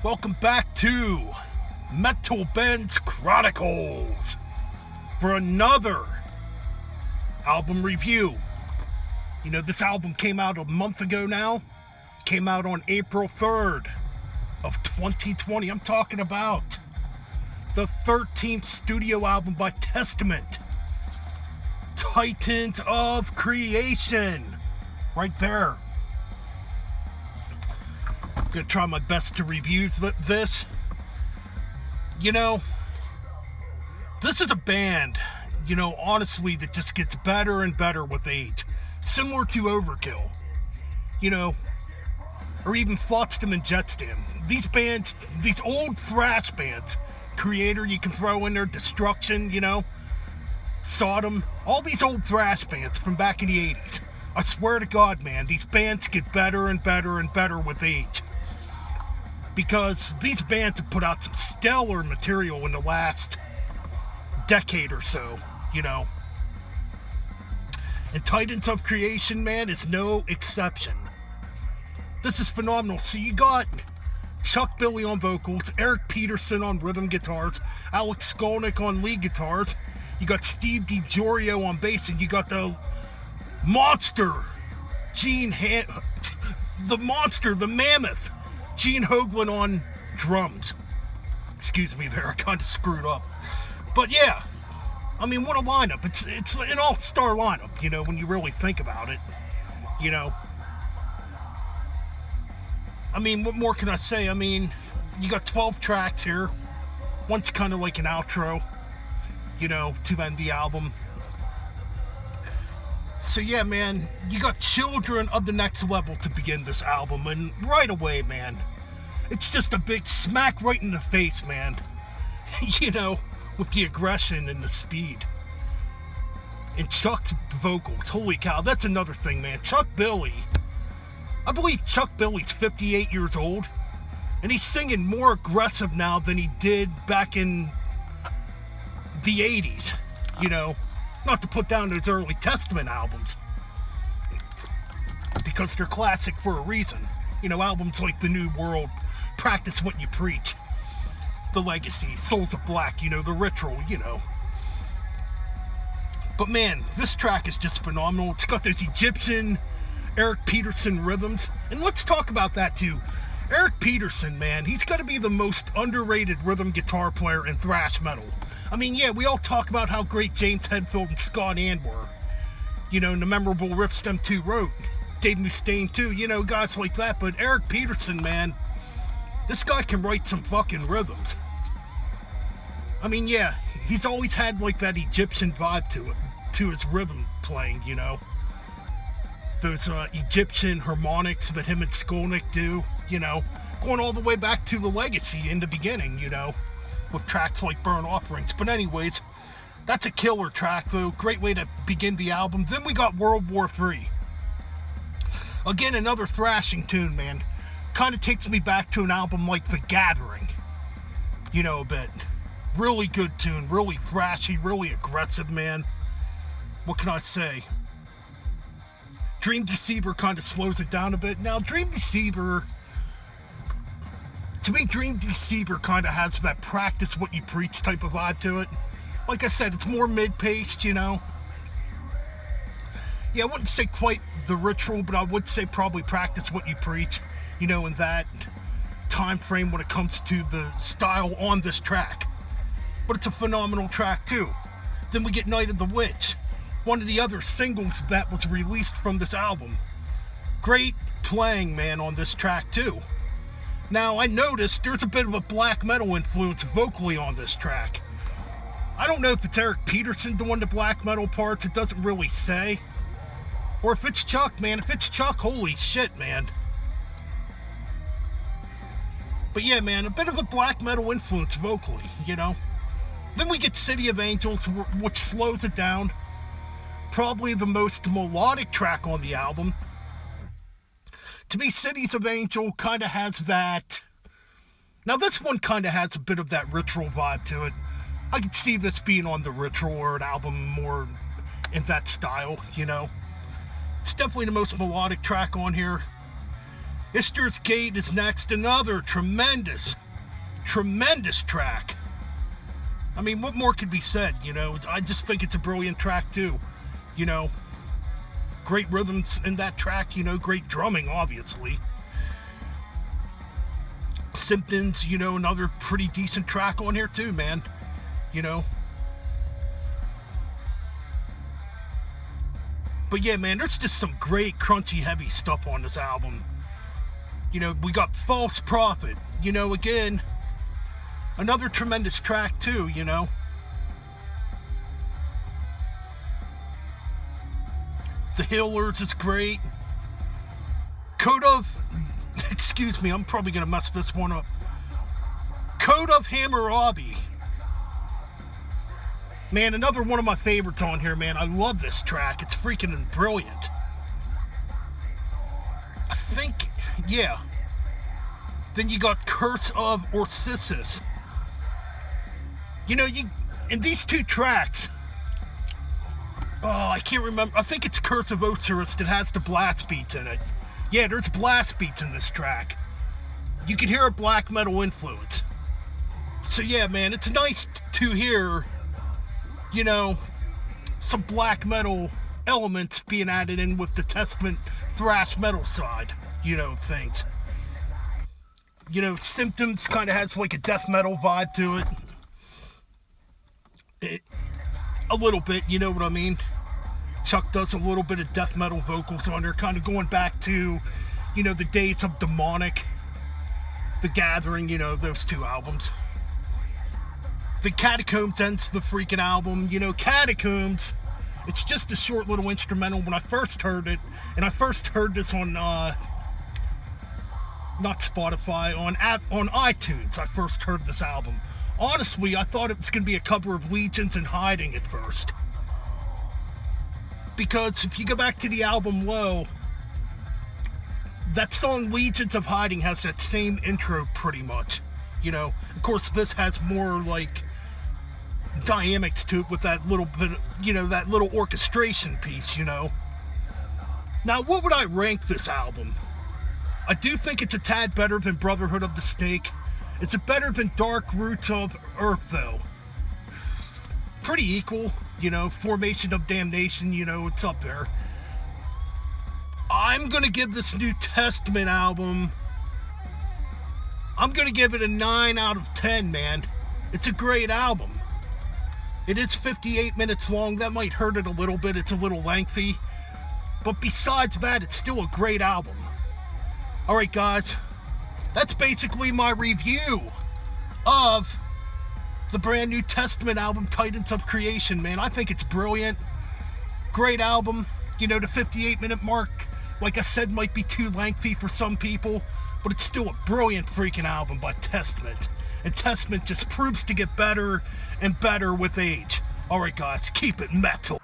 Welcome back to Metal Band's Chronicles for another album review. You know, this album came out a month ago now. Came out on April 3rd of 2020. I'm talking about the 13th studio album by Testament, Titans of Creation. Right there. I'm gonna try my best to review this. You know, this is a band, honestly, that just gets better and better with age. Similar to Overkill, or even Flotsam and Jetsam. These bands, these old thrash bands, Creator you can throw in there, Destruction, Sodom, all these old thrash bands from back in the 80s. I swear to God, man, these bands get better and better and better with age. Because these bands have put out some stellar material in the last decade or so, And Titans of Creation, man, is no exception. This is phenomenal. So you got Chuck Billy on vocals, Eric Peterson on rhythm guitars, Alex Skolnick on lead guitars, you got Steve DiGiorio on bass, and you got the monster, the mammoth, Gene Hoglan on drums. Excuse me there, I kind of screwed up. But yeah, I mean, what a lineup. It's an all-star lineup, when you really think about it. I mean, what more can I say? I mean, you got 12 tracks here. One's kind of like an outro, to end the album. So yeah, man, you got Children of the Next Level to begin this album, and right away, man, it's just a big smack right in the face, man. With the aggression and the speed. And Chuck's vocals, holy cow, that's another thing, man. Chuck Billy, I believe Chuck Billy's 58 years old, and he's singing more aggressive now than he did back in the 80s, Not to put down those early Testament albums, because they're classic for a reason. Albums like The New World, Practice What You Preach, The Legacy, Souls of Black, The Ritual, But man, this track is just phenomenal. It's got those Egyptian, Eric Peterson rhythms. And let's talk about that too. Eric Peterson, man, he's got to be the most underrated rhythm guitar player in thrash metal. I mean, yeah, we all talk about how great James Hetfield and Scott Ann were. And the memorable riffs them two wrote. Dave Mustaine too, guys like that. But Eric Peterson, man, this guy can write some fucking rhythms. I mean, yeah, he's always had like that Egyptian vibe to his rhythm playing, Those Egyptian harmonics that him and Skolnick do, going all the way back to The Legacy in the beginning, with tracks like Burn Offerings. But anyways, that's a killer track, though. Great way to begin the album. Then we got World War III. Again, another thrashing tune, man. Kind of takes me back to an album like The Gathering, a bit. Really good tune, really thrashy, really aggressive, man. What can I say? Dream Deceiver kind of slows it down a bit. Now, Dream Deceiver, to me, Dream Deceiver kind of has that Practice What You Preach type of vibe to it. Like I said, it's more mid-paced, Yeah, I wouldn't say quite The Ritual, but I would say probably Practice What You Preach, in that time frame when it comes to the style on this track. But it's a phenomenal track too. Then we get Night of the Witch, one of the other singles that was released from this album. Great playing, man, on this track too. Now, I noticed there's a bit of a black metal influence vocally on this track. I don't know if it's Eric Peterson doing the black metal parts, it doesn't really say. Or if it's Chuck, man. If it's Chuck, holy shit, man. But yeah, man, a bit of a black metal influence vocally, Then we get City of Angels, which slows it down. Probably the most melodic track on the album. To me, Cities of Angel kind of has that... Now, this one kind of has a bit of that Ritual vibe to it. I could see this being on the Ritual or an album more in that style, It's definitely the most melodic track on here. Ister's Gate is next, another tremendous track. I mean, what more could be said, you know? I just think it's a brilliant track, too. You know, great rhythms in that track, you know, great drumming, obviously. Symptoms, you know, another pretty decent track on here, too, man. You know? But yeah, man, there's just some great crunchy, heavy stuff on this album. You know, we got False Prophet, you know, again, another tremendous track too, you know. The Healers is great. Code of, excuse me, I'm probably going to mess this one up. Code of Hammurabi. Man, another one of my favorites on here, man. I love this track. It's freaking brilliant. I think, yeah. Then you got Curse of Osiris. You know, in these two tracks, oh, I can't remember. I think it's Curse of Osiris that has the blast beats in it. Yeah, there's blast beats in this track. You can hear a black metal influence. So yeah, man, it's nice to hear, you know, some black metal elements being added in with the Testament thrash metal side, you know, things. You know, Symptoms kind of has like a death metal vibe to it. A little bit, you know what I mean? Chuck does a little bit of death metal vocals on there, kind of going back to, you know, the days of Demonic, The Gathering, you know, those two albums. The Catacombs ends the freaking album. You know, Catacombs, it's just a short little instrumental. When I first heard it, and I first heard this on, not Spotify, on iTunes, I first heard this album. Honestly, I thought it was going to be a cover of Legions in Hiding at first. Because if you go back to the album Low, that song Legions of Hiding has that same intro pretty much. You know, of course this has more like dynamics to it with that little bit, you know, that little orchestration piece, you know. Now, what would I rank this album? I do think it's a tad better than Brotherhood of the Snake. Is it better than Dark Roots of Earth, though? Pretty equal, you know. Formation of Damnation, you know, it's up there. I'm gonna give this New Testament album, I'm gonna give it a 9 out of 10, man. It's a great album. It is 58 minutes long. That might hurt it a little bit. It's a little lengthy. But besides that, it's still a great album. Alright, guys. That's basically my review of the brand New Testament album, Titans of Creation, man. I think it's brilliant. Great album. You know, the 58-minute mark, like I said, might be too lengthy for some people, but it's still a brilliant freaking album by Testament. And Testament just proves to get better and better with age. Alright, guys, keep it metal.